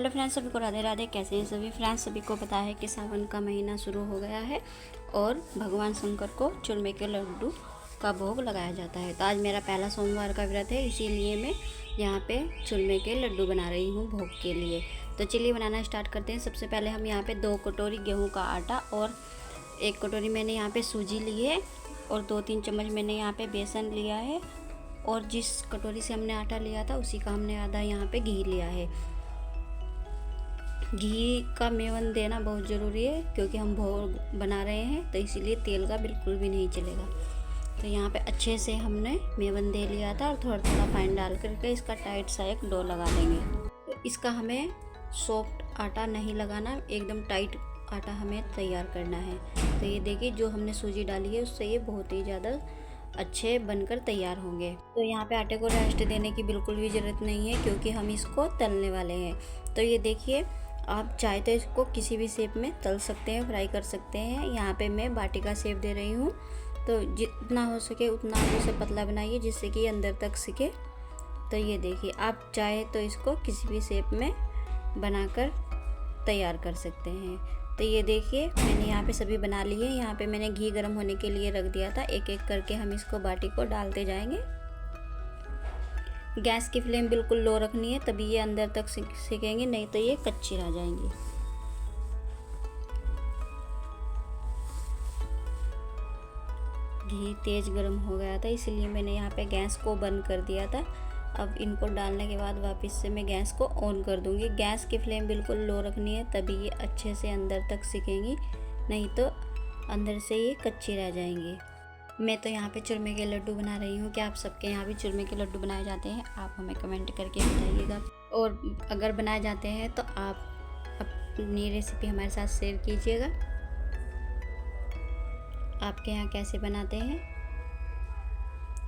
Hello friends, सभी को राधे राधे। कैसे हैं सभी फ्रेंड्स? सभी को पता है कि सावन का महीना शुरू हो गया है और भगवान शंकर को चूरमे के लड्डू का भोग लगाया जाता है। तो आज मेरा पहला सोमवार का व्रत है, इसीलिए मैं यहाँ पे चूरमे के लड्डू बना रही हूँ भोग के लिए। तो चलिए बनाना स्टार्ट करते हैं। सबसे पहले हम यहाँ पे 2 कटोरी गेहूँ का आटा और 1 कटोरी मैंने यहाँ पे सूजी ली है और 2-3 चम्मच मैंने यहाँ पे बेसन लिया है और जिस कटोरी से हमने आटा लिया था उसी का हमने आधा यहाँ पे घी लिया है। घी का मेवन देना बहुत ज़रूरी है क्योंकि हम भोग बना रहे हैं, तो इसीलिए तेल का बिल्कुल भी नहीं चलेगा। तो यहाँ पे अच्छे से हमने मेवन दे लिया था और थोड़ा थोड़ा पानी डाल करके इसका टाइट सा एक डो लगा लेंगे। तो इसका हमें सॉफ्ट आटा नहीं लगाना, एकदम टाइट आटा हमें तैयार करना है। तो ये देखिए, जो हमने सूजी डाली है उससे ये बहुत ही ज़्यादा अच्छे बनकर तैयार होंगे। तो यहाँ पे आटे को रेस्ट देने की बिल्कुल भी ज़रूरत नहीं है क्योंकि हम इसको तलने वाले हैं। तो ये देखिए, आप चाहे तो इसको किसी भी शेप में तल सकते हैं, फ्राई कर सकते हैं। यहाँ पे मैं बाटी का शेप दे रही हूँ, तो जितना हो सके उतना आप इसे पतला बनाइए जिससे कि अंदर तक सिके। तो ये देखिए, आप चाहे तो इसको किसी भी शेप में बनाकर तैयार कर सकते हैं। तो ये देखिए, मैंने यहाँ पे सभी बना लिए। यहाँ पे मैंने घी गर्म होने के लिए रख दिया था। एक एक करके हम इसको बाटी को डालते जाएंगे। गैस की फ्लेम बिल्कुल लो रखनी है, तभी ये अंदर तक सिकेंगे, नहीं तो ये कच्ची रह जाएंगी। घी तेज गर्म हो गया था, इसलिए मैंने यहाँ पे गैस को बंद कर दिया था। अब इनको डालने के बाद वापस से मैं गैस को ऑन कर दूंगी। गैस की फ्लेम बिल्कुल लो रखनी है, तभी ये अच्छे से अंदर तक सिकेंगी, नहीं तो अंदर से ये कच्ची रह जाएंगी। मैं तो यहाँ पे चूरमे के लड्डू बना रही हूँ। क्या आप सबके यहाँ भी चूरमे के लड्डू बनाए जाते हैं? आप हमें कमेंट करके बताइएगा। और अगर बनाए जाते हैं तो आप अपनी रेसिपी हमारे साथ शेयर कीजिएगा। आपके यहाँ कैसे बनाते हैं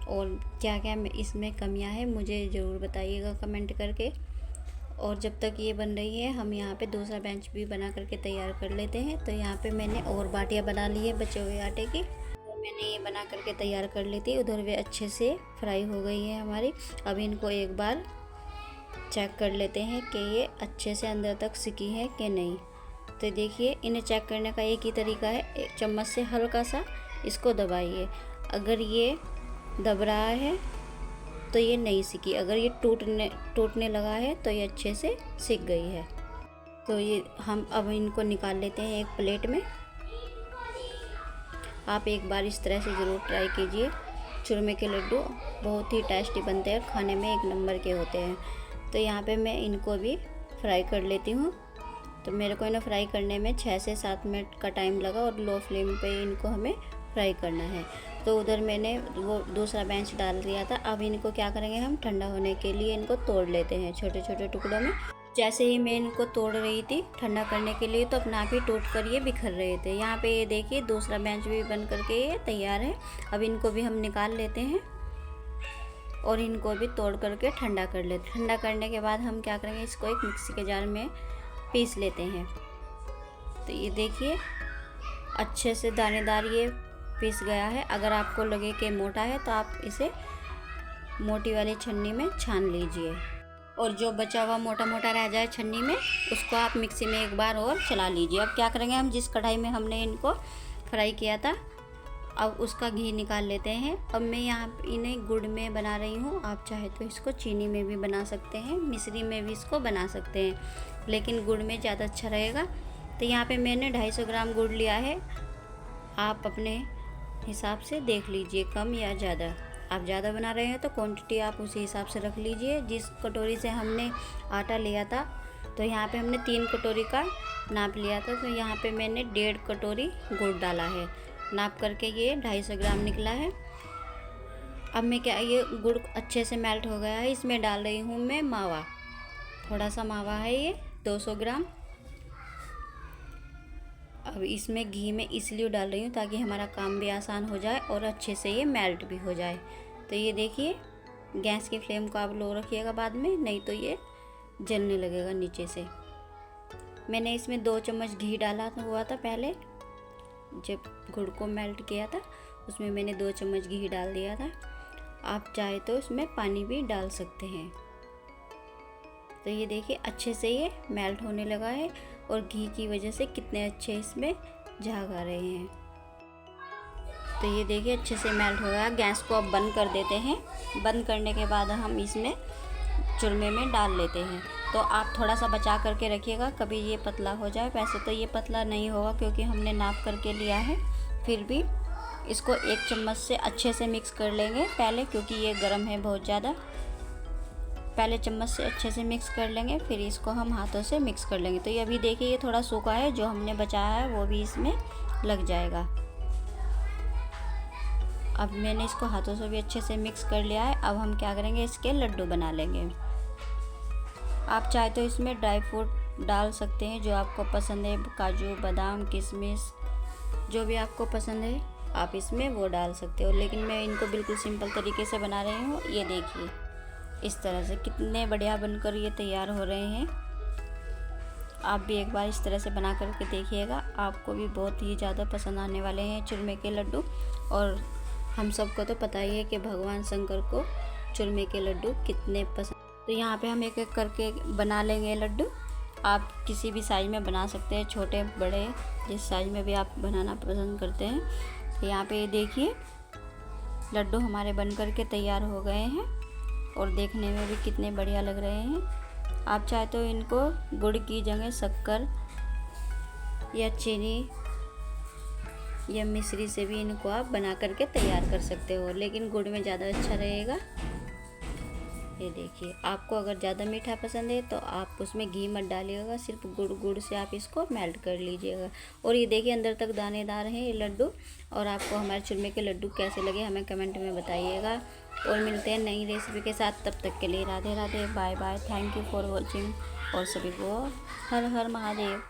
और क्या क्या इसमें कमियाँ हैं, मुझे ज़रूर बताइएगा कमेंट करके। और जब तक ये बन रही है, हम यहाँ पे दूसरा बेंच भी बना करके तैयार कर लेते हैं। तो यहाँ पे मैंने और बाटियाँ बना ली है बचे हुए आटे की। मैंने ये बना करके तैयार कर ली थी, उधर वे अच्छे से फ्राई हो गई है हमारी। अब इनको एक बार चेक कर लेते हैं कि ये अच्छे से अंदर तक सिकी है कि नहीं। तो देखिए, इन्हें चेक करने का एक ही तरीका है, एक चम्मच से हल्का सा इसको दबाइए। अगर ये दब रहा है तो ये नहीं सिकी, अगर ये टूटने लगा है तो ये अच्छे से सिक गई है। तो ये हम अब इनको निकाल लेते हैं एक प्लेट में। आप एक बार इस तरह से ज़रूर ट्राई कीजिए। चूरमे के लड्डू बहुत ही टेस्टी बनते हैं, खाने में एक नंबर के होते हैं। तो यहाँ पे मैं इनको भी फ्राई कर लेती हूँ। तो मेरे को इन्हें फ्राई करने में 6 से 7 मिनट का टाइम लगा और लो फ्लेम पे इनको हमें फ्राई करना है। तो उधर मैंने वो दूसरा बेंच डाल दिया था। अब इनको क्या करेंगे, हम ठंडा होने के लिए इनको तोड़ लेते हैं छोटे छोटे टुकड़ों में। जैसे ही मैं इनको तोड़ रही थी ठंडा करने के लिए, तो अपने आप ही टूट कर ये बिखर रहे थे। यहाँ पे ये देखिए, दूसरा बेंच भी बन करके ये तैयार है। अब इनको भी हम निकाल लेते हैं और इनको भी तोड़ करके ठंडा कर लेते हैं। ठंडा करने के बाद हम क्या करेंगे, इसको एक मिक्सी के जार में पीस लेते हैं। तो ये देखिए, अच्छे से दानेदार ये पीस गया है। अगर आपको लगे कि मोटा है तो आप इसे मोटी वाली छन्नी में छान लीजिए, और जो बचा हुआ मोटा मोटा रह जाए छन्नी में, उसको आप मिक्सी में एक बार और चला लीजिए। अब क्या करेंगे, हम जिस कढ़ाई में हमने इनको फ्राई किया था, अब उसका घी निकाल लेते हैं। अब मैं यहाँ इन्हें गुड़ में बना रही हूँ। आप चाहे तो इसको चीनी में भी बना सकते हैं, मिश्री में भी इसको बना सकते हैं, लेकिन गुड़ में ज़्यादा अच्छा रहेगा। तो यहाँ पे मैंने 250 ग्राम गुड़ लिया है। आप अपने हिसाब से देख लीजिए, कम या ज़्यादा। आप ज़्यादा बना रहे हैं तो क्वांटिटी आप उसी हिसाब से रख लीजिए। जिस कटोरी से हमने आटा लिया था, तो यहाँ पे हमने 3 कटोरी का नाप लिया था, तो यहाँ पे मैंने 1.5 कटोरी गुड़ डाला है। नाप करके ये 250 ग्राम निकला है। अब मैं क्या, ये गुड़ अच्छे से मेल्ट हो गया है, इसमें डाल रही हूँ मैं मावा। थोड़ा सा मावा है ये, 200 ग्राम। अब इसमें घी में इसलिए डाल रही हूँ ताकि हमारा काम भी आसान हो जाए और अच्छे से ये मेल्ट भी हो जाए। तो ये देखिए, गैस की फ्लेम को आप लो रखिएगा बाद में, नहीं तो ये जलने लगेगा नीचे से। मैंने इसमें 2 चम्मच घी डाला हुआ था पहले, जब गुड़ को मेल्ट किया था उसमें मैंने 2 चम्मच घी डाल दिया था। आप चाहे तो इसमें पानी भी डाल सकते हैं। तो ये देखिए अच्छे से ये मेल्ट होने लगा है और घी की वजह से कितने अच्छे इसमें झाग आ रहे हैं। तो ये देखिए अच्छे से मेल्ट हो गया। गैस को अब बंद कर देते हैं। बंद करने के बाद हम इसमें चूरमे में डाल लेते हैं। तो आप थोड़ा सा बचा करके रखिएगा, कभी ये पतला हो जाए। वैसे तो ये पतला नहीं होगा क्योंकि हमने नाप करके लिया है, फिर भी इसको एक चम्मच से अच्छे से मिक्स कर लेंगे पहले, क्योंकि ये गर्म है बहुत ज़्यादा। पहले चम्मच से अच्छे से मिक्स कर लेंगे, फिर इसको हम हाथों से मिक्स कर लेंगे। तो ये अभी देखिए ये थोड़ा सूखा है, जो हमने बचाया है वो भी इसमें लग जाएगा। अब मैंने इसको हाथों से भी अच्छे से मिक्स कर लिया है। अब हम क्या करेंगे, इसके लड्डू बना लेंगे। आप चाहे तो इसमें ड्राई फ्रूट डाल सकते हैं जो आपको पसंद है, काजू बादाम किशमिश जो भी आपको पसंद है आप इसमें वो डाल सकते हो। लेकिन मैं इनको बिल्कुल सिंपल तरीके से बना रही हूँ। ये देखिए इस तरह से कितने बढ़िया बनकर ये तैयार हो रहे हैं। आप भी एक बार इस तरह से बना करके देखिएगा, आपको भी बहुत ही ज़्यादा पसंद आने वाले हैं चूरमे के लड्डू। और हम सबको तो पता ही है कि भगवान शंकर को चूरमे के लड्डू कितने पसंद। तो यहाँ पे हम एक एक करके बना लेंगे लड्डू। आप किसी भी साइज़ में बना सकते हैं, छोटे बड़े जिस साइज़ में भी आप बनाना पसंद करते हैं। तो यहाँ पे ये देखिए लड्डू हमारे बन कर के तैयार हो गए हैं और देखने में भी कितने बढ़िया लग रहे हैं। आप चाहे तो इनको गुड़ की जगह शक्कर या चीनी या मिश्री से भी इनको आप बना करके तैयार कर सकते हो, लेकिन गुड़ में ज़्यादा अच्छा रहेगा। ये देखिए आपको अगर ज़्यादा मीठा पसंद है तो आप उसमें घी मत डालिएगा, सिर्फ गुड़ से आप इसको मेल्ट कर लीजिएगा। और ये देखिए अंदर तक दानेदार हैं ये लड्डू। और आपको हमारे चूरमे के लड्डू कैसे लगे हमें कमेंट में बताइएगा। और मिलते हैं नई रेसिपी के साथ, तब तक के लिए Radhe Radhe, bye bye, thank you for watching. और सभी को हर हर महादेव।